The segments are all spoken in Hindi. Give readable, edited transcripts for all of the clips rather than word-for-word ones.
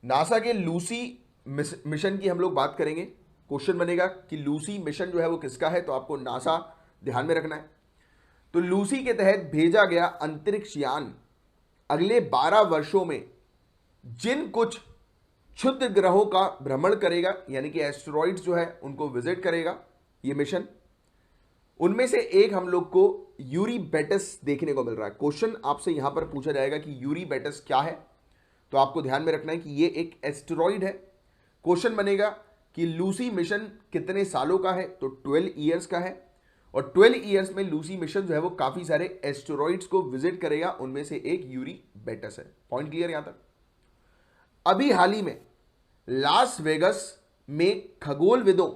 नासा के लूसी मिशन की हम लोग बात करेंगे। क्वेश्चन बनेगा कि लूसी मिशन जो है वो किसका है, तो आपको नासा ध्यान में रखना है। तो लूसी के तहत भेजा गया अंतरिक्ष यान अगले 12 वर्षों में जिन कुछ क्षुद्र ग्रहों का भ्रमण करेगा, यानी कि एस्टेरॉइड्स जो है उनको विजिट करेगा ये मिशन, उनमें से एक हम लोग को यूरी बेटस देखने को मिल रहा है। क्वेश्चन आपसे यहां पर पूछा जाएगा कि यूरी बेटस क्या है, तो आपको ध्यान में रखना है कि ये एक एस्टेरॉइड है। क्वेश्चन बनेगा कि लूसी मिशन कितने सालों का है, तो 12 ईयर्स का है, और 12 ईयर्स में लूसी मिशन जो है वो काफी सारे एस्टेरॉइड्स को विजिट करेगा, उनमें से एक यूरी बेटस है। पॉइंट क्लियर यहां तक। अभी हाल ही में लास वेगस में खगोलविदों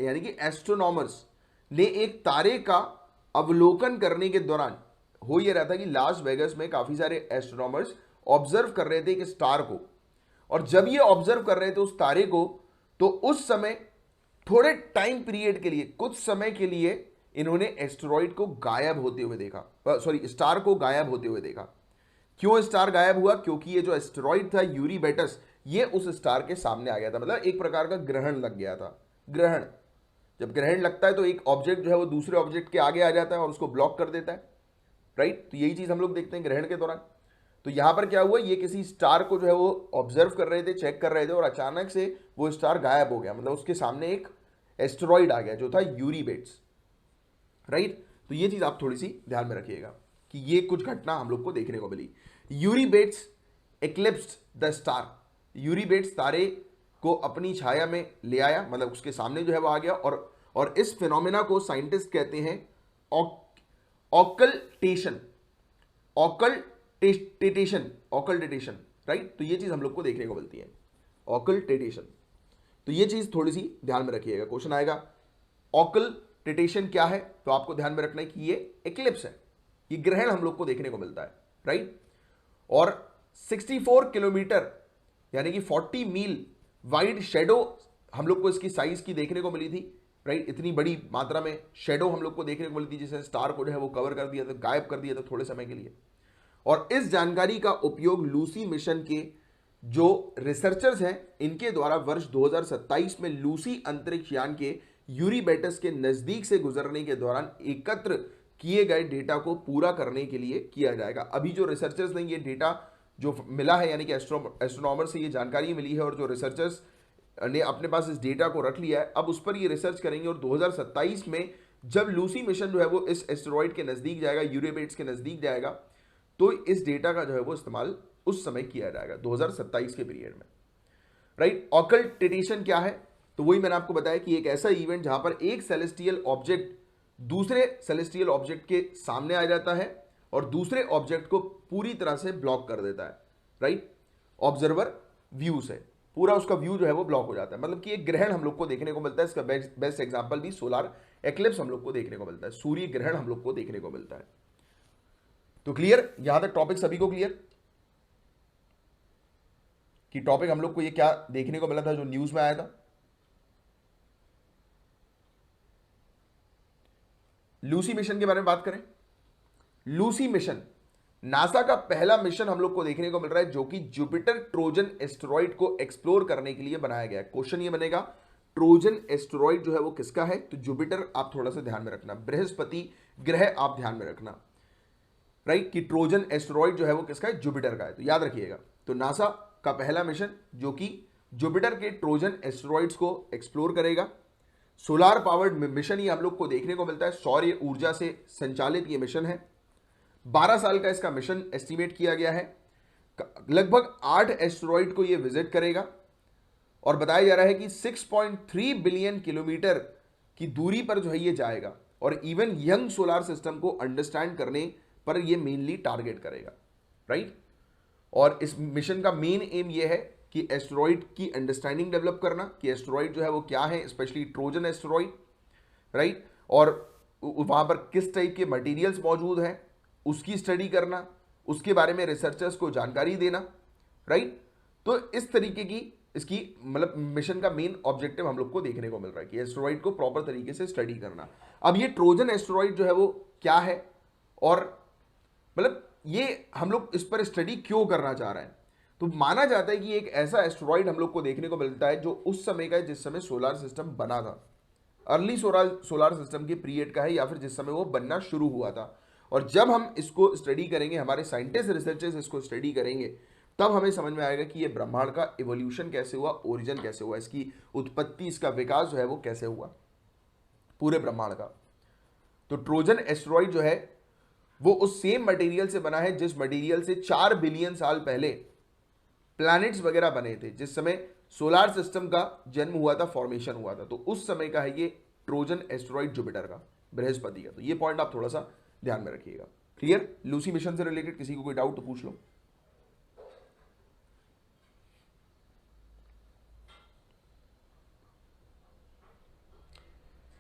यानी कि एस्ट्रोनॉमर्स ने एक तारे का अवलोकन करने के दौरान, हो यह रहा था कि लास वेगस में काफी सारे एस्ट्रोनॉमर्स ऑब्जर्व कर रहे थे एक स्टार को, और जब ये ऑब्जर्व कर रहे थे उस तारे को, तो उस समय थोड़े टाइम पीरियड के लिए, कुछ समय के लिए इन्होंने एस्टेरॉइड को गायब होते हुए देखा, सॉरी स्टार को गायब होते हुए देखा। क्यों स्टार गायब हुआ? क्योंकि ये जो एस्टेरॉइड था यूरी बेटस, ये उस स्टार के सामने आ गया था, मतलब एक प्रकार का ग्रहण लग गया था। ग्रहण, जब ग्रहण लगता है तो एक ऑब्जेक्ट जो है वो दूसरे ऑब्जेक्ट के आगे आ जाता है और उसको ब्लॉक कर देता है, राइट। तो यही चीज हम लोग देखते हैं ग्रहण के दौरान। तो यहां पर क्या हुआ, ये किसी स्टार को जो है वो ऑब्जर्व कर रहे थे, चेक कर रहे थे, और अचानक से वो स्टार गायब हो गया, मतलब उसके सामने एक एस्टेरॉइड आ गया जो था यूरी बेट्स, राइट। तो ये चीज आप थोड़ी सी ध्यान में रखिएगा कि ये कुछ घटना हम लोग को देखने को मिली। Yuri Bates eclipsed the star, Yuri Bates तारे को अपनी छाया में ले आया, मतलब उसके सामने जो है वो आ गया, और इस फिनोमेना को साइंटिस्ट कहते हैं ऑकल्टेशन, ऑकल्टेशन, ऑकल्टेशन, राइट। तो ये चीज हम लोग को देखने को मिलती है, ऑकल्टेशन। तो ये चीज थोड़ी सी ध्यान में रखिएगा, क्वेश्चन आएगा ऑकल्टेशन क्या है, तो आपको ध्यान में रखना है कि ये एक्लिप्स है, ये ग्रहण हम लोग को देखने को मिलता है, राइट। और 64 किलोमीटर यानी कि 40 मील वाइड शेडो हम लोग को इसकी साइज की देखने को मिली थी, राइट। इतनी बड़ी मात्रा में शेडो हम लोग को देखने को मिली थी, जिसने स्टार को जो है वो कवर कर दिया था, गायब कर दिया था थोड़े समय के लिए। और इस जानकारी का उपयोग लूसी मिशन के जो रिसर्चर्स हैं इनके द्वारा वर्ष 2027 में लूसी अंतरिक्ष यान के यूरी बेटस के नजदीक से गुजरने के दौरान एकत्र किए गए डेटा को पूरा करने के लिए किया जाएगा। अभी जो रिसर्चर्स ने ये डेटा जो मिला है, यानी कि एस्ट्रोनॉमर से ये जानकारी मिली है, और जो रिसर्चर्स ने अपने पास इस डेटा को रख लिया है, अब उस पर ये रिसर्च करेंगे, और 2027 में जब लूसी मिशन जो है वो इस एस्टेरॉइड के नजदीक जाएगा, यूरी बेट्स के नजदीक जाएगा, तो इस डेटा का जो है वो इस्तेमाल उस समय किया जाएगा 2027 के पीरियड में, राइट। ऑकल्टेशन क्या है, तो वही मैंने आपको बताया कि एक ऐसा इवेंट जहां पर एक सेलेस्टियल ऑब्जेक्ट दूसरे सेलेस्टियल ऑब्जेक्ट के सामने आ जाता है और दूसरे ऑब्जेक्ट को पूरी तरह से ब्लॉक कर देता है, राइट। ऑब्जर्वर व्यू से पूरा उसका व्यू जो है वो ब्लॉक हो जाता है, मतलब कि एक ग्रहण हम लोग को देखने को मिलता है। इसका बेस्ट एग्जांपल भी सोलार एक्लिप्स हम लोग को देखने को मिलता है, सूर्य ग्रहण हम लोग को देखने को मिलता है। तो क्लियर, यहां तक टॉपिक सभी को क्लियर कि टॉपिक हम लोग को ये क्या देखने को मिला था जो न्यूज में आया था। लूसी मिशन के बारे में बात करें, लूसी मिशन नासा का पहला मिशन हम लोग को देखने को मिल रहा है, जो कि जुपिटर ट्रोजन एस्टेरॉइड को एक्सप्लोर करने के लिए बनाया गया है। क्वेश्चन ये बनेगा ट्रोजन एस्टेरॉइड जो है वो किसका है, तो जुपिटर आप थोड़ा सा ध्यान में रखना, बृहस्पति ग्रह आप ध्यान में रखना, राइट, कि ट्रोजन एस्टेरॉइड जो है वो किसका है, जुपिटर का है, तो याद रखिएगा। तो नासा का पहला मिशन जो कि जुपिटर के ट्रोजन एस्टेरॉइड्स को एक्सप्लोर करेगा। सोलार पावर्ड मिशन ही हम लोग को देखने को मिलता है, सौर ऊर्जा से संचालित ये मिशन है। 12 साल का इसका मिशन एस्टिमेट किया गया है। लगभग 8 एस्टेरॉइड को ये विजिट करेगा, और बताया जा रहा है कि 6.3 बिलियन किलोमीटर की दूरी पर जो है ये जाएगा, और इवन यंग सोलार सिस्टम को अंडरस्टैंड करने पर ये मेनली टारगेट करेगा, राइट। और इस मिशन का मेन एम ये है कि एस्टेरॉइड की अंडरस्टैंडिंग डेवलप करना, कि एस्टेरॉइड जो है वो क्या है, स्पेशली ट्रोजन एस्टेरॉइड, राइट, और वहां पर किस टाइप के मटेरियल्स मौजूद हैं उसकी स्टडी करना, उसके बारे में रिसर्चर्स को जानकारी देना, राइट। तो इस तरीके की इसकी मतलब मिशन का मेन ऑब्जेक्टिव हम लोग को देखने को मिल रहा है कि एस्टेरॉइड को प्रॉपर तरीके से स्टडी करना। अब ये ट्रोजन एस्टेरॉइड जो है वो क्या है, और मतलब ये हम लोग इस पर स्टडी क्यों करना चाह रहे हैं, तो माना जाता है कि एक ऐसा एस्टेरॉइड हम लोग को देखने को मिलता है जो उस समय का है जिस समय सोलार सिस्टम बना था, अर्ली सोलार सिस्टम के पीरियड का है, या फिर जिस समय वो बनना शुरू हुआ था। और जब हम इसको स्टडी करेंगे, हमारे साइंटिस्ट रिसर्चर्स इसको स्टडी करेंगे, तब हमें समझ में आएगा कि ये ब्रह्मांड का इवोल्यूशन कैसे हुआ, ओरिजिन कैसे हुआ, इसकी उत्पत्ति, इसका विकास जो है वो कैसे हुआ पूरे ब्रह्मांड का। तो ट्रोजन एस्टेरॉइड जो है वो उस सेम मटेरियल से बना है जिस मटेरियल से 4 बिलियन साल पहले प्लैनेट्स वगैरह बने थे, जिस समय सोलार सिस्टम का जन्म हुआ था, फॉर्मेशन हुआ था। तो उस समय का है ये ट्रोजन एस्टेरॉइड जुपिटर का, बृहस्पति का। तो ये पॉइंट आप थोड़ा सा ध्यान में रखिएगा। क्लियर? लूसी मिशन से रिलेटेड किसी को कोई डाउट तो पूछ लो।